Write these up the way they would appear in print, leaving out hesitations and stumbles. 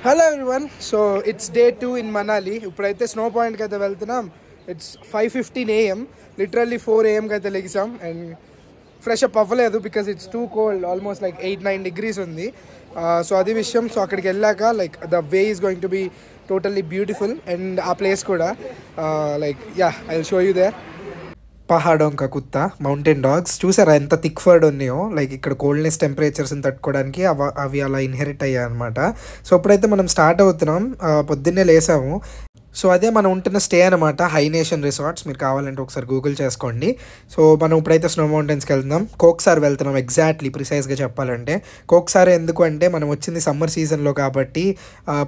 Hello everyone. So it's day 2 in Manali. ఇప్పుడైతే snow point కి అయితే వెళ్తున్నాం. It's 5:15 AM. Literally 4 AM కి అయితే లెగిసాం and ఫ్రెష్ అప్ అవ్వలేదు because it's too cold. Almost like 8-9 degrees ఉంది. So అది విషయం. సో అక్కడికి వెళ్ళాక like the way is going to be totally beautiful and ఆ ప్లేస్ కూడా like yeah, I'll show you there. పహాడోం కా కుత్తా మౌంటైన్ డాగ్స్ చూసారా ఎంత థిక్ ఫర్డ్ ఉన్నాయో. లైక్ ఇక్కడ కోల్డ్నెస్ టెంపరేచర్స్ని తట్టుకోవడానికి అవి అలా ఇన్హెరిట్ అయ్యాయి అనమాట. సో ఇప్పుడైతే మనం స్టార్ట్ అవుతున్నాం. పొద్దున్నే లేసాము. సో అదే మనం ఉంటున్న స్టే అనమాట, హై నేషన్ రిసార్ట్స్. మీరు కావాలంటే ఒకసారి గూగుల్ చేసుకోండి. సో మనం ఇప్పుడైతే స్నో మౌంటైన్స్కి వెళ్తున్నాం. కోక్సార్ వెళ్తున్నాం ఎగ్జాక్ట్లీ ప్రిసైజ్గా చెప్పాలంటే. కోక్సార్ ఎందుకు అంటే మనం వచ్చింది సమ్మర్ సీజన్లో కాబట్టి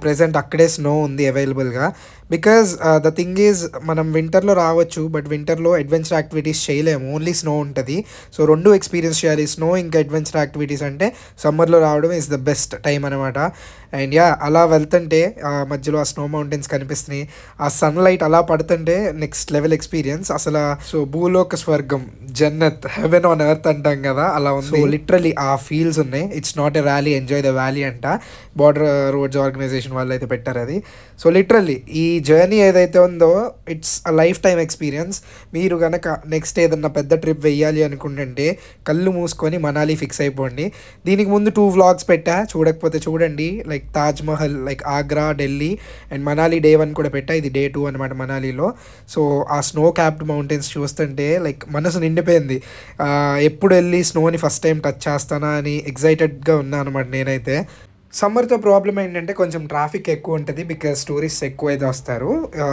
ప్రెజెంట్ అక్కడే స్నో ఉంది అవైలబుల్గా. బికాజ్ ద థింగ్ ఈజ్ మనం వింటర్లో రావచ్చు, బట్ వింటర్లో అడ్వెంచర్ యాక్టివిటీస్ చేయలేము, ఓన్లీ స్నో ఉంటుంది. సో రెండు ఎక్స్పీరియన్స్ చేయాలి, స్నో ఇంకా అడ్వెంచర్ యాక్టివిటీస్. అంటే సమ్మర్లో రావడం ఈజ్ ద బెస్ట్ టైం అనమాట. అండ్ యా అలా వెళ్తుంటే మధ్యలో ఆ స్నో మౌంటైన్స్ కనిపిస్తున్నాయి, ఆ సన్లైట్ అలా పడుతుంటే నెక్స్ట్ లెవెల్ ఎక్స్పీరియన్స్ అసలు. సో భూలోక స్వర్గం, జన్నత్, హెవెన్ ఆన్ ఎర్త్ అంటాం కదా, అలా ఉంది. సో లిటరలీ ఆ ఫీల్స్ ఉన్నాయి. It's not a valley, enjoy the valley అంట. బార్డర్ రోడ్స్ ఆర్గనైజేషన్ వాళ్ళు అయితే పెట్టారు అది. సో లిటరల్లీ ఈ జర్నీ ఏదైతే ఉందో it's a life time experience. మీరు కనుక నెక్స్ట్ ఏదన్నా పెద్ద ట్రిప్ వెయ్యాలి అనుకుంటుంటే కళ్ళు మూసుకొని మనాలి ఫిక్స్ అయిపోండి. దీనికి ముందు 2 vlogs పెట్టా, చూడకపోతే చూడండి. Like Taj Mahal, like Agra, Delhi and Manali day 1 కూడా పెట్టా. ఇది డే 2 అనమాట మనాలిలో. సో ఆ స్నో క్యాప్డ్ మౌంటైన్స్ చూస్తుంటే లైక్ మనసు నిండిపోయింది. ఎప్పుడు వెళ్ళి స్నోని ఫస్ట్ టైం టచ్ చేస్తానా అని ఎగ్జైటెడ్గా ఉన్నా అనమాట నేనైతే. సమ్మర్తో ప్రాబ్లం ఏంటంటే కొంచెం ట్రాఫిక్ ఎక్కువ ఉంటుంది బికాజ్ టూరిస్ట్ ఎక్కువ అయితే వస్తారు.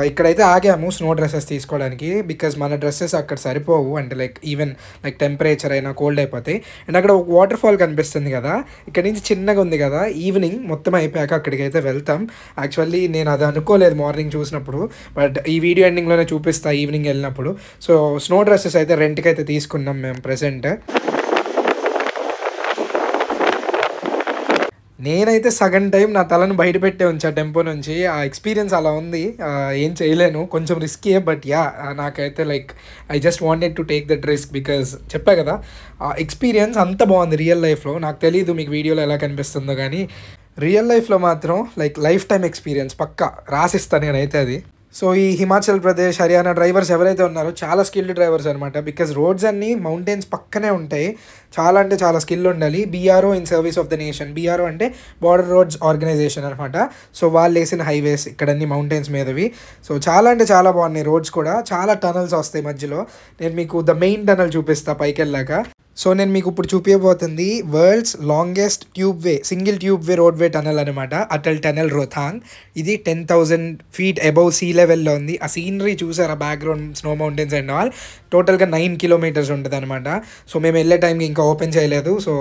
ఇక్కడైతే ఆగాము స్నో డ్రెస్సెస్ తీసుకోవడానికి బికాజ్ మన డ్రెస్సెస్ అక్కడ సరిపోవు. అంటే లైక్ ఈవెన్ లైక్ టెంపరేచర్ అయినా కోల్డ్ అయిపోతాయి. అండ్ అక్కడ ఒక వాటర్ ఫాల్ కనిపిస్తుంది కదా, ఇక్కడ నుంచి చిన్నగా ఉంది కదా. ఈవినింగ్ మొత్తం అయిపోయాక అక్కడికి అయితే వెళ్తాం. యాక్చువల్లీ నేను అది అనుకోలేదు మార్నింగ్ చూసినప్పుడు, బట్ ఈ వీడియో ఎండింగ్లోనే చూపిస్తా ఈవినింగ్ వెళ్ళినప్పుడు. సో స్నో డ్రెస్సెస్ అయితే రెంట్కి అయితే తీసుకున్నాం మేము ప్రెజెంట్. నేనైతే సగం టైం నా తలను బయట పెట్టే ఉంచా టెంపో నుంచి. ఆ ఎక్స్పీరియన్స్ అలా ఉంది, ఏం చేయలేను, కొంచెం రిస్కీయే. బట్ యా నాకైతే like I just wanted to take that risk because చెప్పా కదా ఆ ఎక్స్పీరియన్స్ అంత బాగుంది రియల్ లైఫ్లో. నాకు తెలీదు మీకు వీడియోలో ఎలా కనిపిస్తుందో, కానీ రియల్ లైఫ్లో మాత్రం లైక్ లైఫ్ టైం ఎక్స్పీరియన్స్ పక్కా రాసిస్తాను నేనైతే అది. సో ఈ హిమాచల్ ప్రదేశ్, హర్యానా డ్రైవర్స్ ఎవరైతే ఉన్నారో చాలా స్కిల్డ్ డ్రైవర్స్ అనమాట. బికాజ్ రోడ్స్ అన్నీ మౌంటైన్స్ పక్కనే ఉంటాయి. చాలా అంటే చాలా స్కిల్ ఉండాలి. BRO in service of the nation. BRO అంటే బార్డర్ రోడ్స్ ఆర్గనైజేషన్ అనమాట. సో వాళ్ళు వేసిన హైవేస్ ఇక్కడన్నీ మౌంటైన్స్ మీదవి. సో చాలా అంటే చాలా బాగున్నాయి రోడ్స్ కూడా. చాలా టనల్స్ వస్తాయి మధ్యలో. నేను మీకు ద మెయిన్ టనల్ చూపిస్తా పైకి వెళ్ళాక. సో నేను మీకు ఇప్పుడు చూపించబోతుంది world's longest tube way, single tube way road way tunnel అనమాట, అటల్ టనల్ రోథాంగ్. ఇది 10,000 feet అబౌవ్ సీ లెవెల్లో ఉంది. ఆ సీనరీ చూసారా, background snow mountains and all. టోటల్గా 9 kilometers ఉంటుంది అనమాట. సో మేము వెళ్ళే టైంకి ఇంకా ఓపెన్ చేయలేదు. సో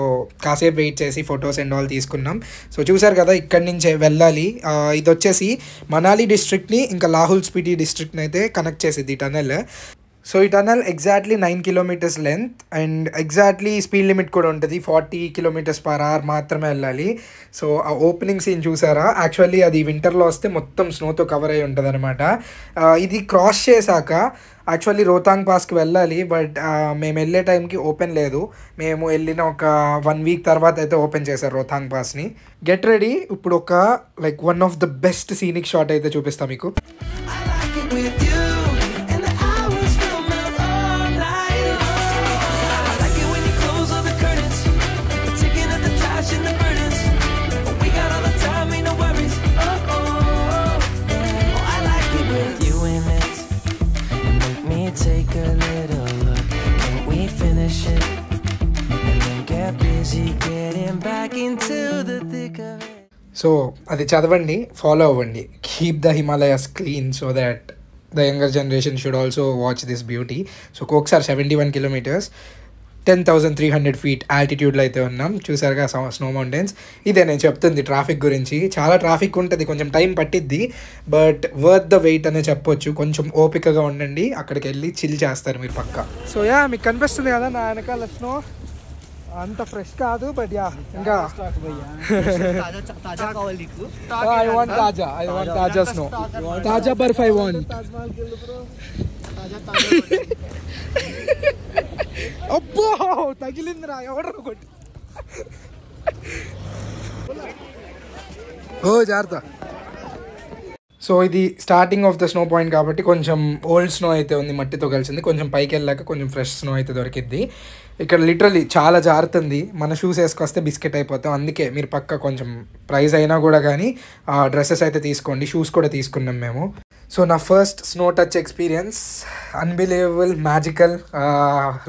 కాసేపు వెయిట్ చేసి ఫొటోస్ అండ్ ఆల్ తీసుకున్నాం. సో చూసారు కదా ఇక్కడి నుంచి వెళ్ళాలి. ఇది వచ్చేసి మనాలి డిస్ట్రిక్ట్ని ఇంకా లాహుల్ స్పిటి డిస్ట్రిక్ట్ని అయితే కనెక్ట్ చేసేది ఈ టనల్. సో ఈ tunnel exactly 9 kilometers length and exactly speed limit కూడా ఉంటుంది. 40 km/h మాత్రమే వెళ్ళాలి. సో ఆ ఓపెనింగ్ సీన్ చూసారా, యాక్చువల్లీ అది వింటర్లో వస్తే మొత్తం స్నోతో కవర్ అయి ఉంటుంది అనమాట. ఇది క్రాస్ చేశాక యాక్చువల్లీ రోహతాంగ్ పాస్కి వెళ్ళాలి, బట్ మేము వెళ్ళే టైంకి ఓపెన్ లేదు. మేము వెళ్ళిన ఒక 1 week తర్వాత అయితే ఓపెన్ చేశారు రోహతాంగ్ పాస్ని. గెట్ రెడీ, ఇప్పుడు ఒక like one of the best scenic shot అయితే చూపిస్తాం మీకు. సో అది చదవండి, ఫాలో అవ్వండి. Keep the Himalayas clean so that the younger generation should also watch this beauty. So Koksar 71 kilometers, 10,300 feet ఆల్టిట్యూడ్లో అయితే ఉన్నాం. చూసారుగా స్నో మౌంటైన్స్. ఇదే నేను చెప్తుంది ట్రాఫిక్ గురించి. చాలా ట్రాఫిక్ ఉంటుంది, కొంచెం టైం పట్టిద్ది, బట్ వర్త్ ద వెయిట్ అనే చెప్పొచ్చు. కొంచెం ఓపికగా ఉండండి, అక్కడికి వెళ్ళి చిల్ చేస్తారు మీరు పక్కా. సో యా మీకు కనిపిస్తుంది కదా నా వెనకాల స్నో. అంత ఫ్రెష్ కాదు, బట్ యా ఇంకా ఐ వాంట్ తాజా స్నో, తాజా బర్ఫ్ ఐ వాంట్. అబ్బో తగిలిందిరా, ఎవడరా కొట్టి. ఓ జాగ్రత్త. సో ఇది starting of the snow point కాబట్టి కొంచెం ఓల్డ్ స్నో అయితే ఉంది, మట్టితో కలిసింది. కొంచెం పైకి వెళ్ళాక కొంచెం ఫ్రెష్ స్నో అయితే దొరికిద్ది. ఇక్కడ లిటరలీ చాలా జారుతుంది, మన షూస్ వేసుకొస్తే బిస్కెట్ అయిపోతాం. అందుకే మీరు పక్క కొంచెం ప్రైస్ అయినా కూడా కానీ డ్రెస్సెస్ అయితే తీసుకోండి. షూస్ కూడా తీసుకున్నాం మేము. సో నా first snow touch experience unbelievable, magical,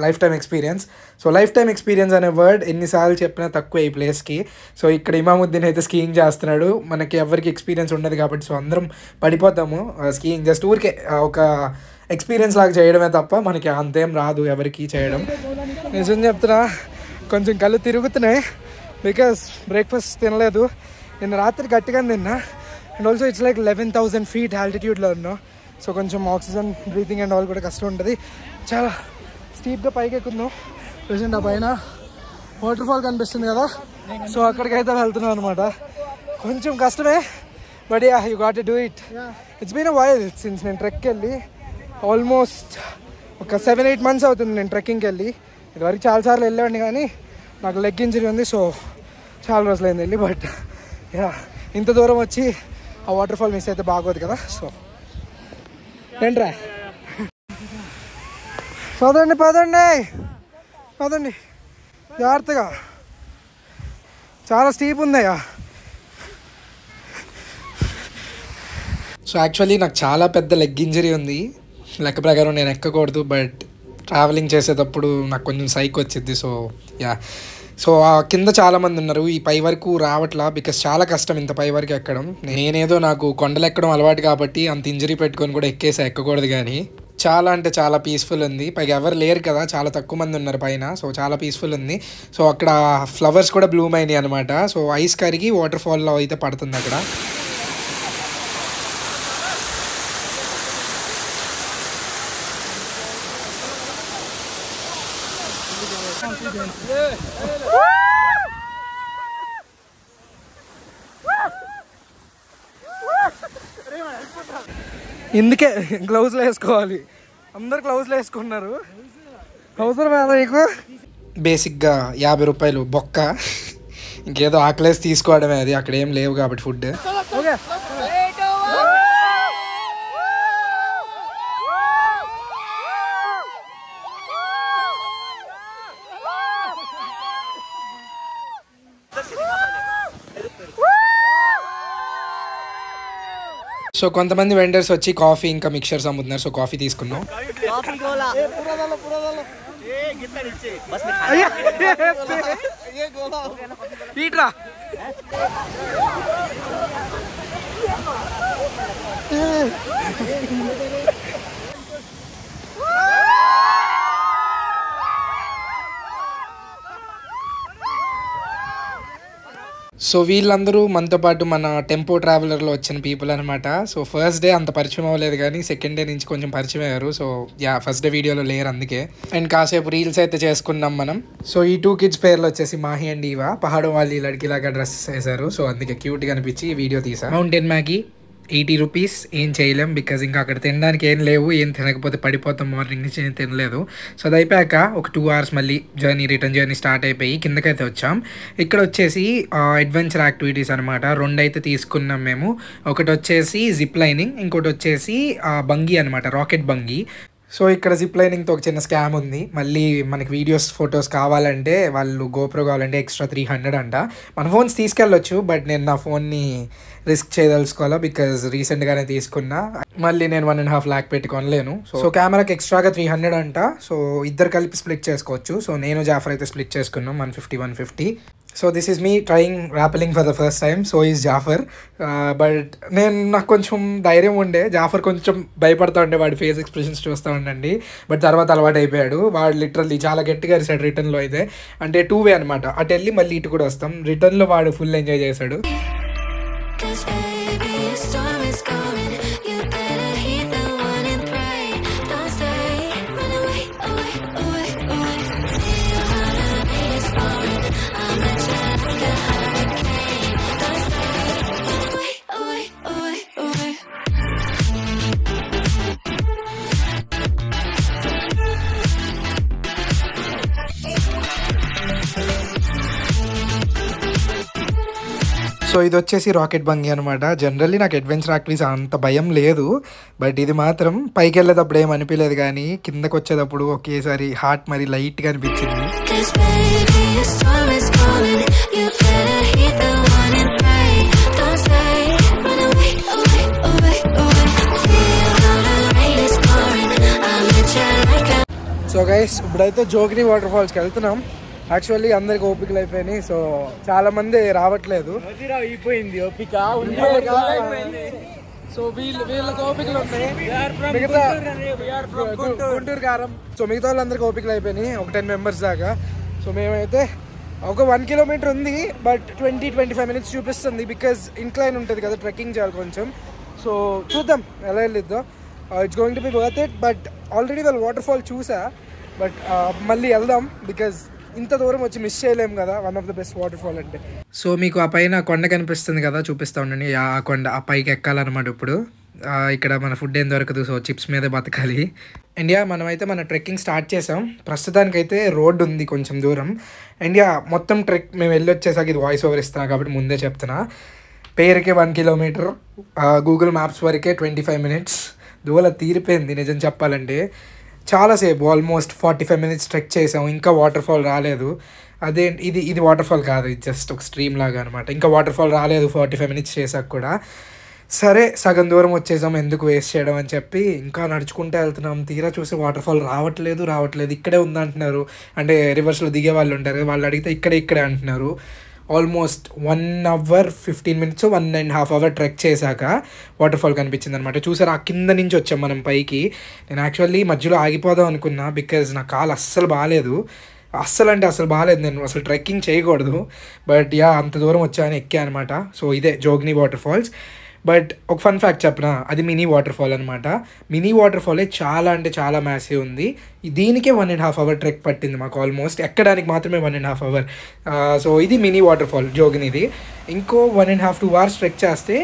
life time experience. So life time experience అనే వర్డ్ ఎన్నిసార్లు చెప్పినా తక్కువ ఈ ప్లేస్కి. సో ఇక్కడ ఇమాముద్దీన్ అయితే స్కీయింగ్ చేస్తున్నాడు. మనకి ఎవరికి ఎక్స్పీరియన్స్ ఉండదు కాబట్టి సో అందరం పడిపోతాము స్కీయింగ్. జస్ట్ ఊరికే ఒక ఎక్స్పీరియన్స్ లాగా చేయడమే తప్ప మనకి అంతేం రాదు ఎవరికి చేయడం. నిజం చెప్తున్నా, కొంచెం కళ్ళు తిరుగుతున్నాయి బికాస్ బ్రేక్ఫాస్ట్ తినలేదు. నిన్న రాత్రి గట్టిగా తిన్నా. And also it's like 11,000 feet ఆల్టిట్యూడ్లో ఉన్నాం. సో కొంచెం ఆక్సిజన్ బ్రీతింగ్ అండ్ ఆల్ కూడా కష్టం ఉంటుంది. చాలా స్టీప్గా పైకి ఎక్కుతున్నాం. ప్రెసెంట్ ఆ పైన వాటర్ ఫాల్ కనిపిస్తుంది కదా, సో అక్కడికైతే వెళ్తున్నాం అనమాట. కొంచెం కష్టమే, but ya you got to do it. It's been a while since నేను ట్రెక్కి వెళ్ళి ఆల్మోస్ట్ ఒక 7-8 months అవుతుంది నేను ట్రెక్కింగ్కి వెళ్ళి. ఇదివరకు చాలాసార్లు వెళ్ళేవాడిని కానీ నాకు లెగ్ ఇంజరీ ఉంది, సో చాలా రోజులైంది వెళ్ళి. బట్ యా ఇంత దూరం వచ్చి ఆ వాటర్ ఫాల్ మిస్ అయితే బాగోదు కదా. సో ఏంట్రా, పదండి పదండి పదండి జాగ్రత్తగా, చాలా స్టీప్ ఉందయ్యా. సో యాక్చువల్లీ నాకు చాలా పెద్ద లెగ్ ఇంజరీ ఉంది. లెక్క ప్రకారం నేను ఎక్కకూడదు, బట్ ట్రావెలింగ్ చేసేటప్పుడు నాకు కొంచెం సైక్ వచ్చింది. సో యా, సో ఆ కింద చాలామంది ఉన్నారు. ఈ పై వరకు రావట్లా బికాస్ చాలా కష్టం ఇంత పై వరకు ఎక్కడం. నేనేదో నాకు కొండలు ఎక్కడం అలవాటు కాబట్టి అంత ఇంజరీ పెట్టుకొని కూడా ఎక్కకూడదు. కానీ చాలా అంటే చాలా పీస్ఫుల్ ఉంది. పైగా ఎవరు లేరు కదా, చాలా తక్కువ మంది ఉన్నారు పైన. సో చాలా పీస్ఫుల్ ఉంది. సో అక్కడ ఫ్లవర్స్ కూడా బ్లూమ్ అయినాయి అనమాట. సో ఐస్ కరిగి వాటర్ ఫాల్లో అయితే పడుతుంది అక్కడ. ఇందుకే గ్లౌజ్లు వేసుకోవాలి. అందరు గ్లౌజ్లు వేసుకున్నారు. అవసరం కదా నీకు? బేసిక్గా 50 రూపాయలు బొక్క, ఇంకేదో ఆకలేసి తీసుకోవడమే. అది అక్కడ ఏం లేవు కాబట్టి ఫుడ్. ఓకే సో కొంతమంది వెండర్స్ వచ్చి కాఫీ ఇంకా మిక్చర్స్ అమ్ముతున్నారు. సో కాఫీ తీసుకున్నాం. సో వీళ్ళందరూ మనతో పాటు మన టెంపో ట్రావెలర్లో వచ్చిన పీపుల్ అనమాట. సో ఫస్ట్ డే అంత పరిచయం అవ్వలేదు కానీ సెకండ్ డే నుంచి కొంచెం పరిచయం అయ్యారు. సో యా ఫస్ట్ డే వీడియోలో లేరు అందుకే. అండ్ కాసేపు రీల్స్ అయితే చేసుకున్నాం మనం. సో ఈ 2 kids పేర్లు వచ్చేసి మాహి అండ్ ఈవా. పహాడో వాళ్ళు లడికిలాగా డ్రెస్సెస్ వేశారు. సో అందుకే క్యూట్గా అనిపించి వీడియో తీసా. Mountain Maggi 80 rupees. ఏం చేయలేం బికాజ్ ఇంకా అక్కడ తినడానికి ఏం లేవు. ఏం తినకపోతే పడిపోతాం. మార్నింగ్ నుంచి ఏం తినలేదు. సో అది అయిపోయాక ఒక 2 hours మళ్ళీ రిటర్న్ జర్నీ స్టార్ట్ అయిపోయి కిందకైతే వచ్చాం. ఇక్కడ వచ్చేసి అడ్వెంచర్ యాక్టివిటీస్ అనమాట. 2 అయితే తీసుకున్నాం మేము. ఒకటి వచ్చేసి జిప్ లైనింగ్, ఇంకోటి వచ్చేసి బంగీ అనమాట, రాకెట్ బంగీ. సో ఇక్కడ జిప్ లైనింగ్తో ఒక చిన్న స్కామ్ ఉంది. మళ్ళీ మనకి వీడియోస్ ఫొటోస్ కావాలంటే వాళ్ళు గోప్రో కావాలంటే ఎక్స్ట్రా 300 అంట. మన ఫోన్స్ తీసుకెళ్ళొచ్చు, బట్ నేను నా ఫోన్ని రిస్క్ చేయదలుచుకోవాలా బికాజ్ రీసెంట్గానే తీసుకున్నా. మళ్ళీ నేను 1.5 lakh పెట్టి కొనలేను. సో కెమెరాకి ఎక్స్ట్రాగా 300 అంట. సో ఇద్దరు కలిపి స్ప్లిట్ చేసుకోవచ్చు. సో నేను జాఫర్ అయితే స్ప్లిట్ చేసుకున్నాం 150. So this is me trying rappelling for the first time. So is Jaffar. But నాకు కొంచెం ధైర్యం ఉండే. జాఫర్ కొంచెం భయపడతా ఉండే, వాడి ఫేస్ ఎక్స్ప్రెషన్స్ చూస్తూ ఉండండి. బట్ తర్వాత అలవాటు అయిపోయాడు. వాడు లిటరల్లీ చాలా గట్టిగా అరిసాడు రిటర్న్లో అయితే. అంటే 2 way అనమాట, అటు వెళ్ళి మళ్ళీ ఇటు కూడా వస్తాం. రిటర్న్లో వాడు ఫుల్ ఎంజాయ్ చేశాడు. సో ఇది వచ్చేసి రాకెట్ బంగి అనమాట. జనరల్లీ నాకు అడ్వెంచర్ యాక్టివిటీస్ అంత భయం లేదు, బట్ ఇది మాత్రం పైకి వెళ్ళేటప్పుడు ఏం అనిపించలేదు, కానీ కిందకు వచ్చేటప్పుడు ఒకేసారి హార్ట్ మరి లైట్గా అనిపించింది. సో గైస్ ఇప్పుడైతే జోగిని వాటర్ ఫాల్స్కి వెళ్తున్నాం. యాక్చువల్లీ అందరికి ఓపికలు అయిపోయినాయి, సో చాలా మంది రావట్లేదు. సో వీళ్ళకి ఓపికలు ఉన్నాయి, మిగతా గుంటూరు కారం. సో మిగతా వాళ్ళందరికీ ఓపికలు అయిపోయినాయి, ఒక 10 మెంబర్స్ దాకా. సో మేమైతే ఒక 1 కిలోమీటర్ ఉంది, బట్ 20-25 మినిట్స్ చూపిస్తుంది, బికాజ్ ఇంక్లైన్ ఉంటుంది కదా, ట్రెక్కింగ్ చేయాలి కొంచెం. సో చూద్దాం ఎలా వెళ్ళిద్దాం. It's going to be worth it. But already వాళ్ళు వాటర్ ఫాల్ చూసా, బట్ మళ్ళీ వెళ్దాం, బికాజ్ ఇంత దూరం వచ్చి మిస్ చేయలేము కదా, one of the best waterfall అంటే. సో మీకు ఆ పైన కొండ కనిపిస్తుంది కదా, చూపిస్తా ఉండండి. ఆ కొండ, ఆ పైకి ఎక్కాలన్నమాట. ఇప్పుడు ఇక్కడ మన ఫుడ్ ఏం దొరకదు, సో చిప్స్ మీదే బతకాలి. ఇండియా మనమైతే మన ట్రెక్కింగ్ స్టార్ట్ చేసాం. ప్రస్తుతానికైతే రోడ్డు ఉంది కొంచెం దూరం. ఇండియా మొత్తం ట్రెక్ మేము వెళ్ళి వచ్చేసాక ఇది వాయిస్ ఓవర్ ఇస్తున్నా కాబట్టి ముందే చెప్తున్నా. పేరుకే 1 కిలోమీటర్, గూగుల్ మ్యాప్స్ వరకే 25 మినిట్స్. దూల తీరిపోయింది నిజం చెప్పాలంటే. చాలాసేపు ఆల్మోస్ట్ 45 మినిట్స్ ట్రెక్ చేసాం, ఇంకా వాటర్ ఫాల్ రాలేదు. అదే ఇది వాటర్ ఫాల్ కాదు, ఇది జస్ట్ ఒక స్ట్రీమ్ లాగా అనమాట. ఇంకా వాటర్ ఫాల్ రాలేదు 45 మినిట్స్ చేసాక కూడా. సరే సగం దూరం వచ్చేసాం, ఎందుకు వేస్ట్ చేయడం అని చెప్పి ఇంకా నడుచుకుంటూ వెళ్తున్నాం. తీరా చూసి వాటర్ ఫాల్ రావట్లేదు, ఇక్కడే ఉందంటున్నారు. అంటే రివర్స్లో దిగే వాళ్ళు ఉంటారు, వాళ్ళు అడిగితే ఇక్కడే అంటున్నారు. Almost 1 hour 15 minutes 1.5 hour trek చేశాక వాటర్ ఫాల్ కనిపించింది అనమాట. చూసారు, ఆ కింద నుంచి వచ్చాం మనం పైకి. నేను యాక్చువల్లీ మధ్యలో ఆగిపోదాం అనుకున్నా, బికాజ్ నా కాలు అస్సలు బాగాలేదు. అస్సలు బాగాలేదు, నేను అసలు ట్రెక్కింగ్ చేయకూడదు. బట్ అంత దూరం వచ్చాను, ఎక్కా అనమాట. సో ఇదే జోగిని వాటర్ ఫాల్స్. బట్ ఒక ఫన్ ఫ్యాక్ట్ చెప్పనా, అది మినీ వాటర్ ఫాల్ అనమాట. మినీ వాటర్ ఫాలే చాలా అంటే చాలా మ్యాసివ్ ఉంది. దీనికే 1.5 అవర్ ట్రెక్ పట్టింది మాకు, ఆల్మోస్ట్ ఎక్కడానికి మాత్రమే 1.5 అవర్. సో ఇది మినీ వాటర్ ఫాల్ జోగినిది. ఇంకో 1.5-2 అవర్స్ ట్రెక్ చేస్తే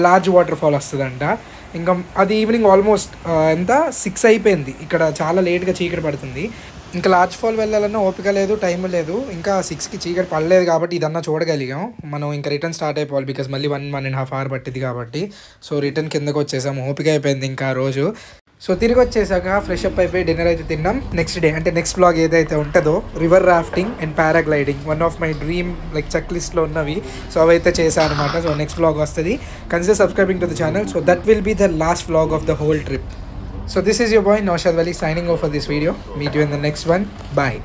లార్జ్ వాటర్ ఫాల్ వస్తుందంట. ఇంకా అది ఈవినింగ్ ఆల్మోస్ట్ ఎంత 6 అయిపోయింది. ఇక్కడ చాలా లేట్గా చీకటి పడుతుంది. ఇంకా లార్జ్ ఫాల్ వెళ్ళాలన్నా ఓపిక లేదు, టైం లేదు. ఇంకా 6కి చీకటి పడలేదు కాబట్టి ఇదన్నా చూడగలిగాం. మనం ఇంకా రిటర్న్ స్టార్ట్ అయిపోవాలి, బికాజ్ మళ్ళీ 1.5 అవర్ పట్టింది కాబట్టి. సో రిటర్న్ కిందకు వచ్చేసాము, ఓపిక అయిపోయింది ఇంకా రోజు. సో తిరిగి వచ్చేసాక ఫ్రెష్ అప్ అయిపోయి డిన్నర్ అయితే తిన్నాం. నెక్స్ట్ డే అంటే నెక్స్ట్ బ్లాగ్ ఏదైతే ఉంటుందో, river rafting and paragliding, one of my dream check లిస్ట్లో ఉన్నవి. సో అవైతే చేశాను అనమాట. సో నెక్స్ట్ బ్లాగ్ వస్తుంది. Consider subscribing to the channel. So that will be the last blog of the whole trip. So this is your boy Naushad Wali signing off for this video. Meet you in the next one. Bye.